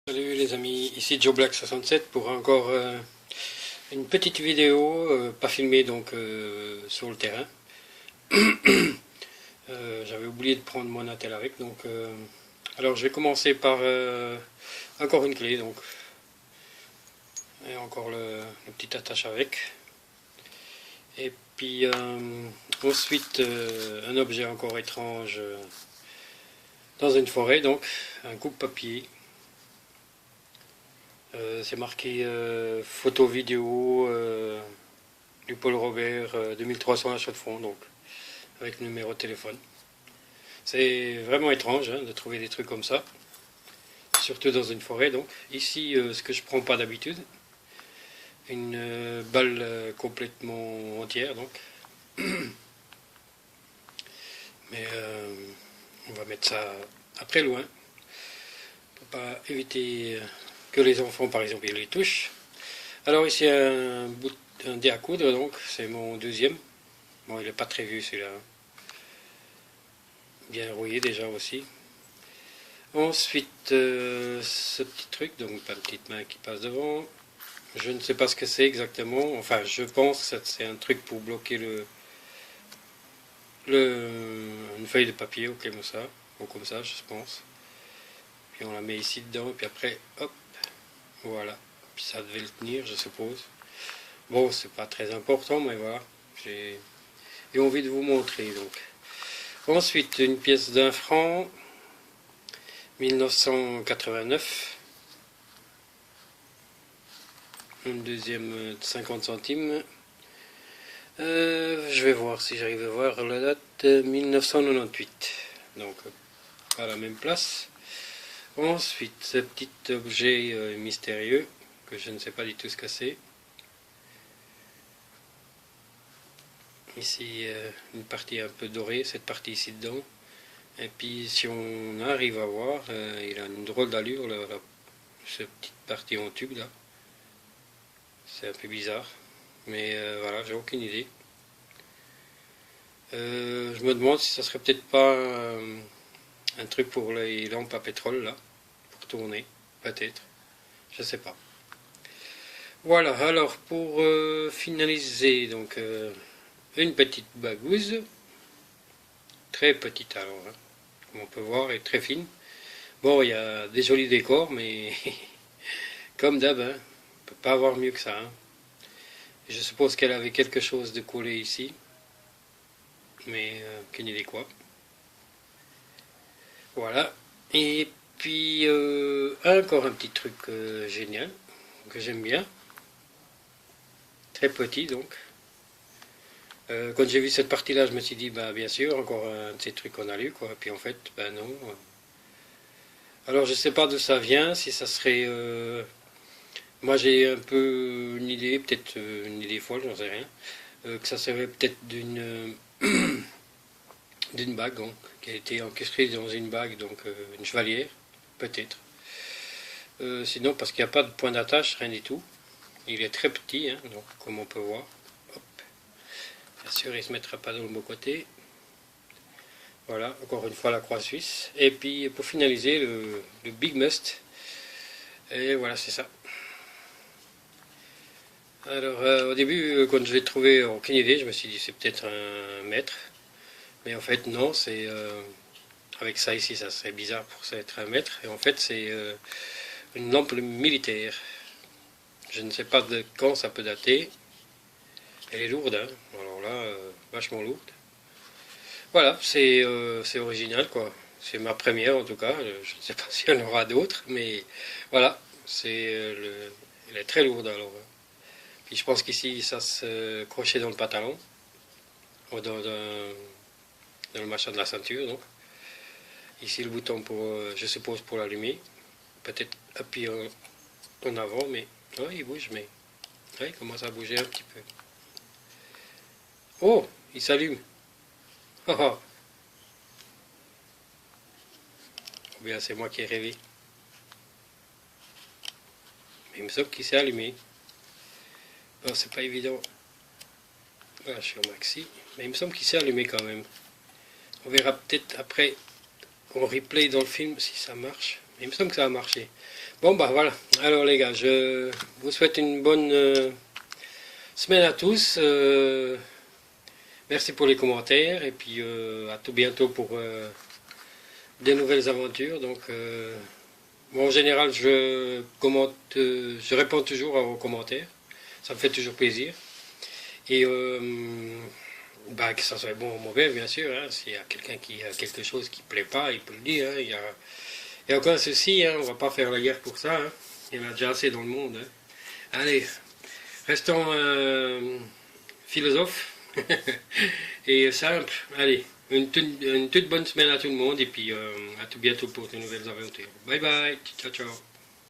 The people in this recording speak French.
Salut les amis, ici Joe Black 67 pour encore une petite vidéo, pas filmée donc sur le terrain. J'avais oublié de prendre mon attel avec, donc alors je vais commencer par encore une clé, donc et encore le petit attache avec, et puis ensuite un objet encore étrange dans une forêt, donc un coupe-papier. C'est marqué photo vidéo du Paul Robert 2300 achat de fond, donc avec le numéro de téléphone. C'est vraiment étrange de trouver des trucs comme ça, surtout dans une forêt. Donc ici, ce que je prends pas d'habitude, une balle complètement entière, donc. Mais on va mettre ça après loin pour pas éviter que les enfants, par exemple, ils les touchent. Alors ici un dé à coudre, donc c'est mon deuxième. Bon, il n'est pas très vieux celui-là. Bien rouillé déjà aussi. Ensuite, ce petit truc, donc ma petite main qui passe devant. Je ne sais pas ce que c'est exactement. Enfin, je pense que c'est un truc pour bloquer une feuille de papier ou comme ça, je pense. Puis on la met ici dedans, et puis après, hop, voilà. Puis ça devait le tenir, je suppose. Bon, c'est pas très important, mais voilà. J'ai envie de vous montrer, donc. Ensuite, une pièce d'1 franc, 1989. Une deuxième de 50 centimes. Je vais voir si j'arrive à voir la date, 1998. Donc, à la même place. Ensuite, ce petit objet mystérieux, que je ne sais pas du tout ce que c'est. Ici, une partie un peu dorée, cette partie ici dedans. Et puis, si on arrive à voir, il a une drôle d'allure, cette petite partie en tube là. C'est un peu bizarre. Mais voilà, j'ai aucune idée. Je me demande si ça serait peut-être pas un truc pour les lampes à pétrole là, pour tourner, peut-être. Je sais pas. Voilà, alors pour finaliser, donc une petite bagouze, très petite alors, comme on peut voir, et très fine. Bon, il y a des jolis décors, mais comme d'hab, on ne peut pas avoir mieux que ça. Je suppose qu'elle avait quelque chose de collé ici, mais aucune idée quoi. Voilà, et puis encore un petit truc génial, que j'aime bien, très petit donc. Quand j'ai vu cette partie-là, je me suis dit, bah bien sûr, encore un de ces trucs qu'on a lu, quoi. Puis en fait, ben non. Alors je sais pas d'où ça vient, si ça serait... moi j'ai un peu une idée, peut-être une idée folle, j'en sais rien, que ça serait peut-être d'une bague, donc, qui a été encastrée dans une bague, donc une chevalière, peut-être. Sinon, parce qu'il n'y a pas de point d'attache, rien du tout. Il est très petit, donc comme on peut voir. Hop. Bien sûr, il ne se mettra pas dans le beau côté. Voilà, encore une fois la croix suisse. Et puis pour finaliser, le Big Must. Et voilà, c'est ça. Alors au début, quand je l'ai trouvé, aucune idée, je me suis dit c'est peut-être un mètre. Mais en fait non, c'est... avec ça ici, ça serait bizarre pour ça être un mètre. Et en fait c'est une lampe militaire. Je ne sais pas de quand ça peut dater. Elle est lourde, alors là, vachement lourde. Voilà, c'est original quoi. C'est ma première en tout cas. Je ne sais pas s'il y en aura d'autres, mais voilà, elle est très lourde alors. Puis je pense qu'ici ça se crochait dans le pantalon, ou dans le machin de la ceinture donc. Ici le bouton pour, je suppose pour l'allumer. Peut-être appuyer en avant, mais ouais, il bouge, mais ouais, il commence à bouger un petit peu. Oh, il s'allume. Oh, oh. Ou bien c'est moi qui ai rêvé. Mais il me semble qu'il s'est allumé. Bon, c'est pas évident. Voilà, je suis au maxi. Mais il me semble qu'il s'est allumé quand même. On verra peut-être après en replay dans le film si ça marche. Mais il me semble que ça a marché. Bon, bah voilà. Alors les gars, je vous souhaite une bonne semaine à tous. Merci pour les commentaires et puis à tout bientôt pour des nouvelles aventures. Donc, moi, en général, je commente, je réponds toujours à vos commentaires. Ça me fait toujours plaisir. Et bah, que ça soit bon ou mauvais, bien sûr. Hein. S'il y a quelqu'un qui a quelque chose qui ne plaît pas, il peut le dire. Hein. Il y a aucun souci. Hein. On ne va pas faire la guerre pour ça. Hein. Il y en a déjà assez dans le monde. Hein. Allez, restons philosophes et simples. Allez, une toute bonne semaine à tout le monde et puis à tout bientôt pour de nouvelles aventures. Bye bye. Ciao, ciao.